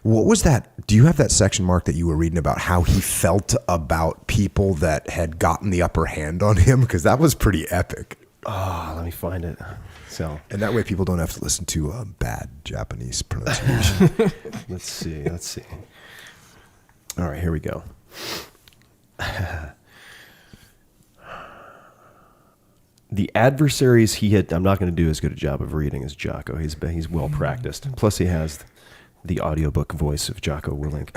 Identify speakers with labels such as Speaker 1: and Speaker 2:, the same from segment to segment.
Speaker 1: What was that? Do you have that section, Mark, that you were reading about how he felt about people that had gotten the upper hand on him? Because that was pretty epic.
Speaker 2: Oh, let me find it. So,
Speaker 1: and that way people don't have to listen to bad Japanese pronunciation.
Speaker 2: Let's see. All right, here we go. The adversaries he had, I'm not going to do as good a job of reading as Jocko. He's well practiced. Plus he has the audiobook voice of Jocko Willink.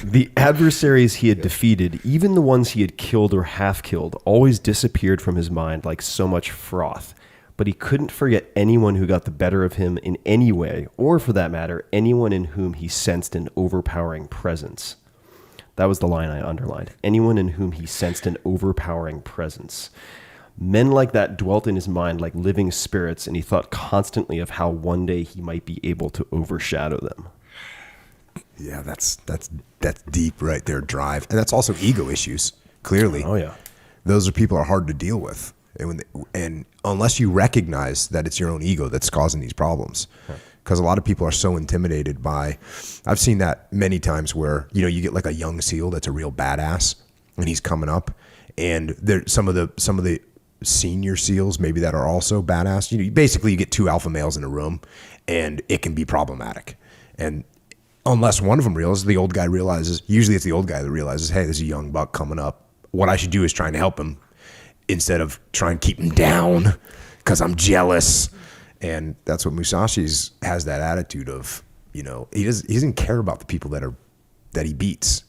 Speaker 2: The adversaries he had defeated, even the ones he had killed or half killed, always disappeared from his mind like so much froth. But he couldn't forget anyone who got the better of him in any way, or for that matter, anyone in whom he sensed an overpowering presence. That was the line I underlined. Anyone in whom he sensed an overpowering presence. Men like that dwelt in his mind like living spirits, and he thought constantly of how one day he might be able to overshadow them.
Speaker 1: Yeah, that's deep right there, drive. And that's also ego issues, clearly.
Speaker 2: Oh, yeah.
Speaker 1: Those are people are hard to deal with. And unless you recognize that it's your own ego that's causing these problems. Because a lot of people are so intimidated by, I've seen that many times where, you get like a young SEAL that's a real badass and he's coming up, and there's some of the senior SEALs maybe that are also badass. Basically you get two alpha males in a room and it can be problematic. And unless one of them realizes, usually it's the old guy that realizes, hey, there's a young buck coming up. What I should do is trying to help him instead of trying to keep him down because I'm jealous. And that's what Musashi has, that attitude of, he doesn't care about the people that he beats.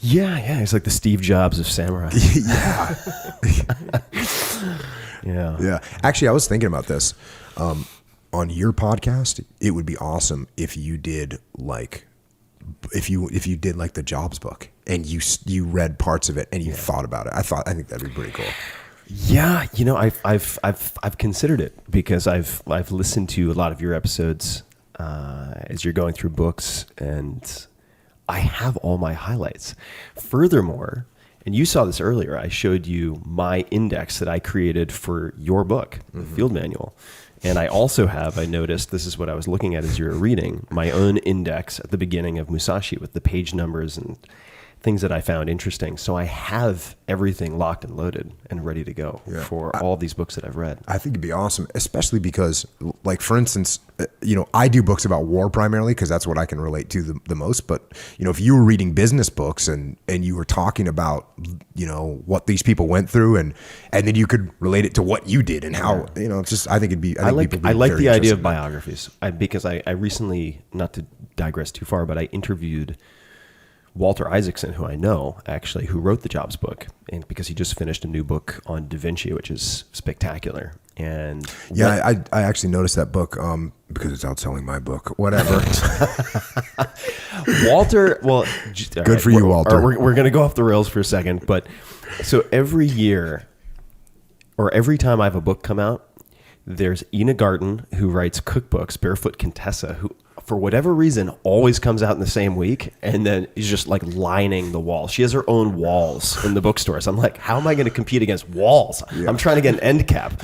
Speaker 2: Yeah, he's like the Steve Jobs of samurai. Yeah.
Speaker 1: Actually, I was thinking about this. On your podcast, it would be awesome if you did like the Jobs book and you read parts of it and you thought about it. I think that'd be pretty cool.
Speaker 2: Yeah, I've considered it because I've listened to a lot of your episodes as you're going through books, and I have all my highlights. Furthermore, and you saw this earlier, I showed you my index that I created for your book, the field manual. And I also have, I noticed, this is what I was looking at as you were reading, my own index at the beginning of Musashi with the page numbers and things that I found interesting. So I have everything locked and loaded and ready to go for all these books that I've read.
Speaker 1: I think it'd be awesome, especially because, like, for instance, I do books about war primarily because that's what I can relate to the most. But, if you were reading business books and you were talking about, what these people went through and then you could relate it to what you did and how, it's just, I think it'd be, I like
Speaker 2: the idea of biographies because I recently, not to digress too far, but I interviewed Walter Isaacson, who I know actually, who wrote the Jobs book, and because he just finished a new book on Da Vinci, which is spectacular. And
Speaker 1: I actually noticed that book because it's outselling my book. Whatever.
Speaker 2: Walter, well,
Speaker 1: good for you, Walter.
Speaker 2: We're going to go off the rails for a second, but so every year or every time I have a book come out, there's Ina Garten, who writes cookbooks, Barefoot Contessa, who for whatever reason always comes out in the same week and then is just like lining the walls. She has her own walls in the bookstores. I'm like, how am I going to compete against walls? Yeah. I'm trying to get an end cap.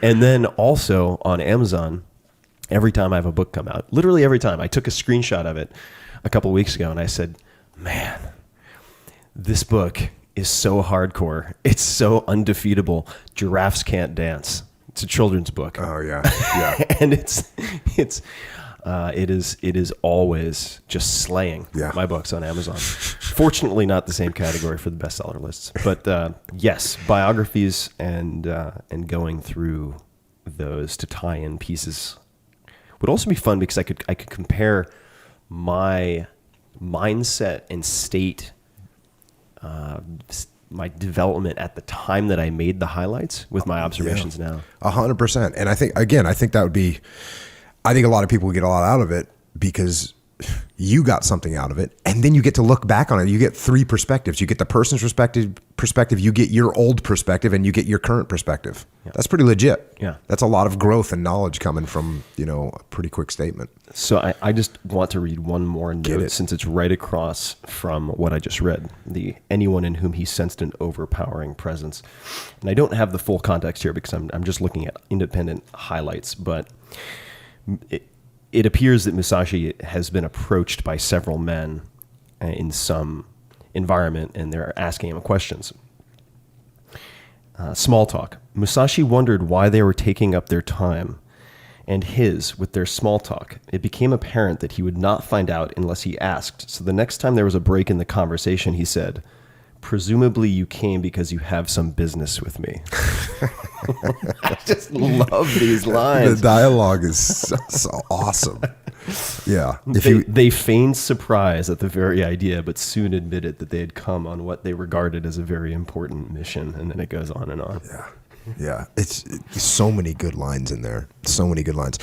Speaker 2: And then also on Amazon, every time I have a book come out, literally every time, I took a screenshot of it a couple of weeks ago and I said, man, this book is so hardcore. It's so undefeatable. Giraffes Can't Dance. It's a children's book.
Speaker 1: Oh yeah, yeah.
Speaker 2: And it is always just slaying my books on Amazon. Fortunately, not the same category for the bestseller lists, but yes, biographies and going through those to tie in pieces would also be fun because I could compare my mindset and state. My development at the time that I made the highlights with my observations now.
Speaker 1: 100%. And I think that would be, I think a lot of people would get a lot out of it because you got something out of it. And then you get to look back on it. You get three perspectives. You get the person's perspective, you get your old perspective, and you get your current perspective. Yeah. That's pretty legit.
Speaker 2: Yeah.
Speaker 1: That's a lot of growth and knowledge coming from, a pretty quick statement.
Speaker 2: So I just want to read one more note since it's right across from what I just read. The anyone in whom he sensed an overpowering presence. And I don't have the full context here because I'm just looking at independent highlights, but it appears that Musashi has been approached by several men in some environment, and they're asking him questions. Small talk. Musashi wondered why they were taking up their time and his with their small talk. It became apparent that he would not find out unless he asked. So the next time there was a break in the conversation, he said, "Presumably you came because you have some business with me." I just love these lines.
Speaker 1: The dialogue is so awesome. Yeah.
Speaker 2: They feigned surprise at the very idea, but soon admitted that they had come on what they regarded as a very important mission. And then it goes on and on.
Speaker 1: Yeah. Yeah. It's so many good lines in there. So many good lines.